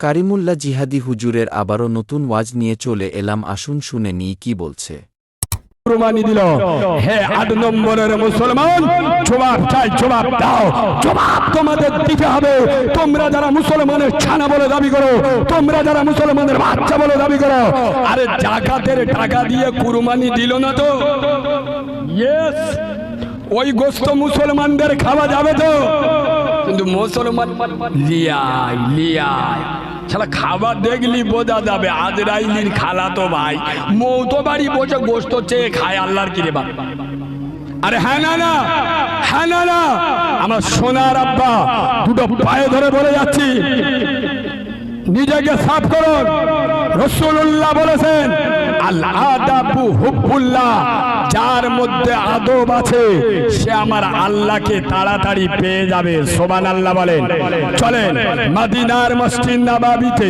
কারিমুল্লাহ জিহাদি হুজুরের আবারও নতুন ওয়াজ নিয়ে চলে এলাম, আসুন শুনে নিই কি বলছে। কুরবানি দিল। হে 8 নম্বরের মুসলমান, জবাব চাই, জবাব দাও। জবাব তোমাদের দিতে হবে। তোমরা যারা মুসলমানের ছানা বলে দাবি করো, তোমরা যারা মুসলমানের বাচ্চা বলে দাবি করো, আরে জাকাতের টাকা দিয়ে কুরবানি দিল না তো? ইয়েস, ওই গোশত মুসলমানদের খাওয়া যাবে তো? কিন্তু মুসলমান লিয়াই লিয়াই শালা খাবার দেখলি বোঝা যাবে আজরাইলির খালা তো ভাই মৌতো বাড়ি বসে গোশত চেয়ে খায় আল্লাহর কি রে বাপ। আরে হ্যাঁ না না, হ্যাঁ না না, আমার সোনার আব্বা দুটো পায়ে ধরে বলে যাচ্ছি, নিজেকে সাফ করুন। রাসূলুল্লাহ বলেছেন আল আদাবু হুব্বুল্লাহ, যার মধ্যে আদব আছে সে আমার আল্লাহকে তাড়াতাড়ি পেয়ে যাবে। সুবহানাল্লাহ বলেন। চলেন মদিনার মসজিদ নববীতে